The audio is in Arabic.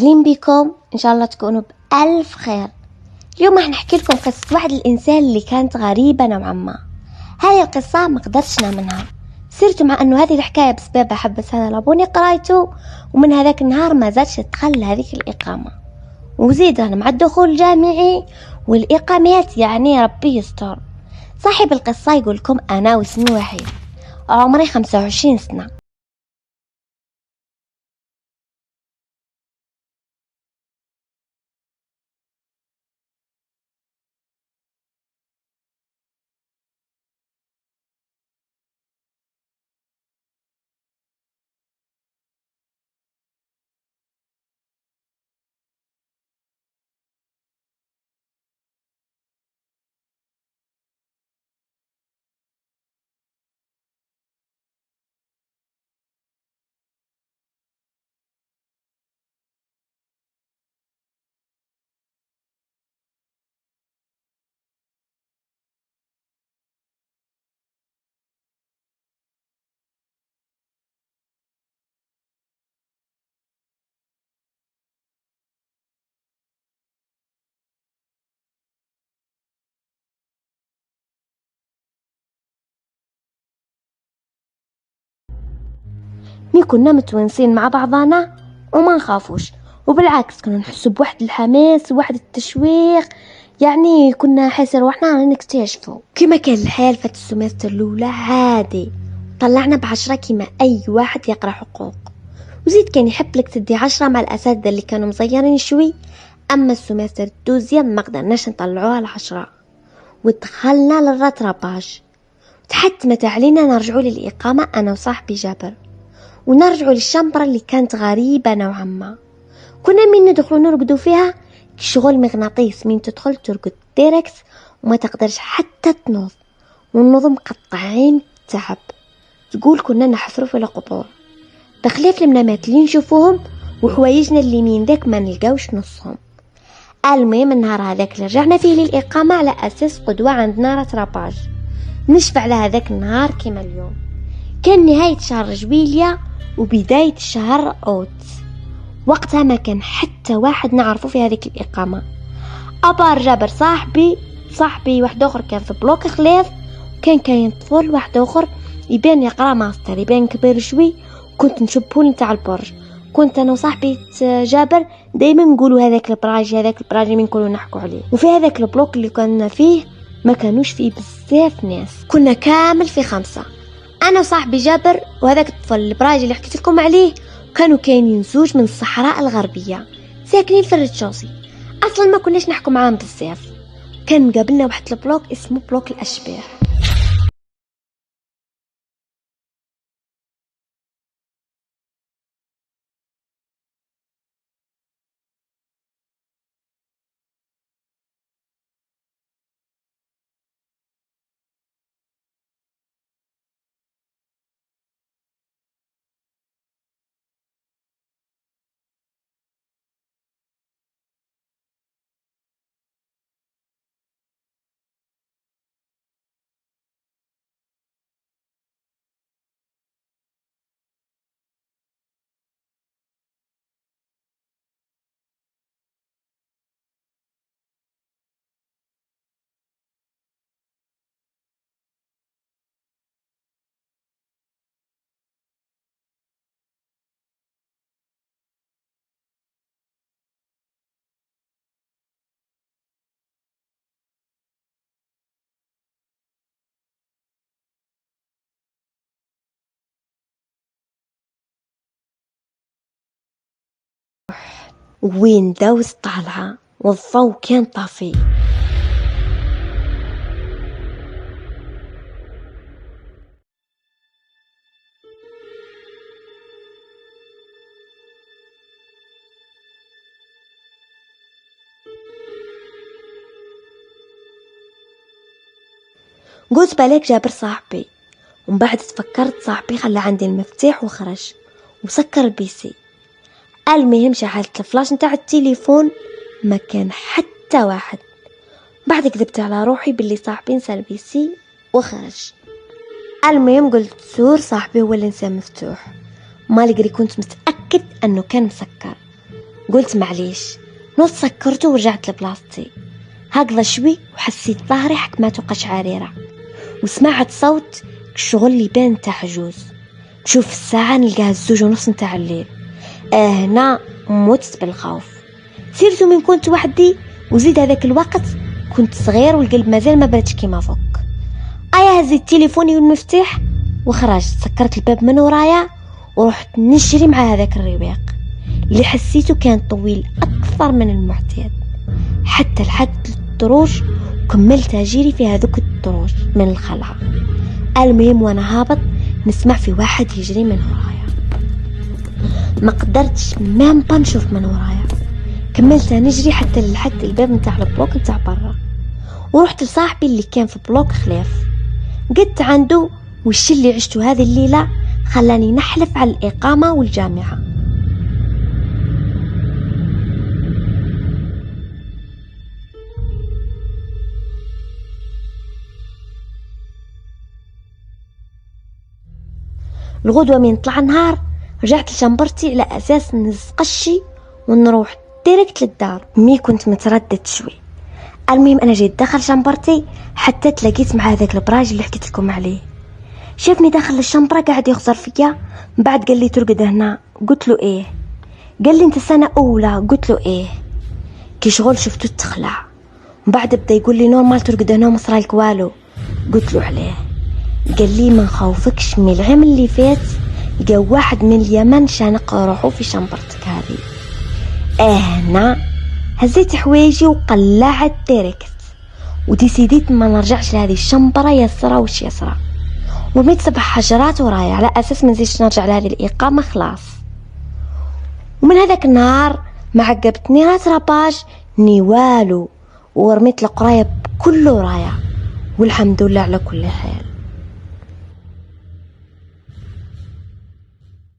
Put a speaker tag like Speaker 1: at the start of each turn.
Speaker 1: أهلين بكم، إن شاء الله تكونوا بألف خير. اليوم راح نحكي لكم قصة واحد الإنسان اللي كانت غريبة نوعا ما. هاي القصة ما قدرتش منها، صرت مع أنه هذه الحكاية بسبب حبس هذا لابوني قرايته، ومن هذاك النهار ما زادش تدخل هذيك الإقامة، وزيد أنا مع الدخول الجامعي والإقامات يعني ربي يستر. صاحب القصة يقول لكم أنا واسمي وحيد، عمري 25 سنة. مي كنا متونسين مع بعضنا وما نخافوش، وبالعكس كنا نحس بواحد الحماس وواحد التشويق، يعني كنا حاسين روحنا نكتشفوا كما كان الحال. فات السمستر الاولى عادي طلعنا ب10 كما اي واحد يقرا حقوق، وزيد كان يحب لك تدي 10 مع الاساتذه اللي كانوا مزيرين شوي. اما السمستر الدوزيام ما قدرناش نطلعوها ل10، ودخلنا للراتراباج. تحتمت علينا نرجعوا للاقامه انا وصاحبي جابر، ونرجعوا للشمبرة اللي كانت غريبة نوعا ما. كنا من ندخلوا نرقدوا فيها كشغل مغناطيس، من تدخل ترقد ديركت وما تقدرش حتى تنوض، والنوض مقطعين تعب. تقول كنا نحفروا في القبور بخلاف المنامات اللي نشوفوهم، وحوايجنا اللي من ذاك ما نلقاوش نصهم. المهم النهار هذاك اللي رجعنا فيه للإقامة على أساس قدوة عندنا راتراباج نشفع على هذاك النهار كما اليوم. كان نهاية شهر جويليا وبداية شهر أوت، وقتها ما كان حتى واحد نعرفه في هذيك الإقامة أبار جابر صاحبي واحد آخر كان في بلوك خلاف، وكان كاين طفل واحد آخر يبان يقرأ ماستر، يبان كبير شوي، كنت نشبهو نتاع البرج. كنت أنا وصاحبي جابر دايما نقولوا هذاك البراجي من نقولوا نحكوا عليه. وفي هذاك البلوك اللي كنا فيه ما كانوش فيه بزاف ناس، كنا كامل في 5، انا وصاحبي جابر وهذاك الطفل البراجي اللي حكيت لكم عليه. كانوا كاينين زوج من الصحراء الغربيه ساكنين في الرتشوسي، اصلا ما كناش نحكوا معاهم بزاف. كان مقابلنا واحد البلوك اسمه بلوك الاشباح. وين داوز طالعه والضوء كان طافي. قلت بالك جابر صاحبي، ومن بعد تفكرت صاحبي خلى عندي المفتاح وخرج وسكر البيسي. المهم شعلت الفلاش نتاع التليفون ما كان حتى واحد. بعد كذبت على روحي باللي صاحبي نسى البيسي وخرج. المهم قلت سور صاحبي هو اللي نسى مفتوح، ما لقري كنت متأكد انه كان مسكر. قلت معليش، نص سكرته ورجعت لبلاصتي. هكذا شوي وحسيت ظهري حكماته قشعريرة، وسمعت صوت الشغل اللي بان نتاع حجوز. بشوف الساعة نلقاها 2:30 نتاع الليل. هنا مت بالخوف. سيرتو من كنت وحدي، وزيد هذاك الوقت كنت صغير والقلب مازال ما بردش كيما فوق. هزيت تليفوني والمفتاح وخرجت، سكرت الباب من ورايا ورحت نجري مع هذاك الرواق اللي حسيته كان طويل أكثر من المعتاد، حتى لحد الدروج، وكملت أجري في هذوك الدروج من الخلعة. المهم وانا هابط نسمع في واحد يجري من ورايا، ما قدرتش ما نشوف من ورايا. كملت نجري حتى لحد الباب نتاع البلوك نتاع برا، ورحت لصاحبي اللي كان في بلوك خلاف. قلت عنده وش اللي عشته هذه الليلة خلاني نحلف على الإقامة والجامعة. الغدوة من طلع النهار رجعت لشنبرتي على أساس نسقشي ونروح ديريكت للدار. مي كنت متردد شوي. المهم أنا جيت داخل شنبرتي حتى تلاقيت مع هذاك البراج اللي حكيت لكم عليه. شافني داخل الشنبرة قاعد يخزر فيا، من بعد قال لي ترقد هنا. قلت له ايه. قال لي انت سنة أولى. قلت له ايه. كي شغل شفته تخلع، من بعد بدا يقول لي نورمال ترقد هنا وما صرالك والو. قلت له عليه. قال لي ما نخوفكش، من العام اللي فات جا واحد من اليمن شانق روحو في شنبرتك هذه. هنا هزيت حوايجي وقلعت ديريكت، وديسيديت ما نرجعش لهذه الشنبرة يسرى وش يسرى، ورميت 7 حجرات ورايا على اساس ما نزيدش نرجع لهذه الإقامة خلاص. ومن هذاك النهار ما عقبتني راباج ني والو، ورميت القرايه كله ورايا، والحمد لله على كل حال.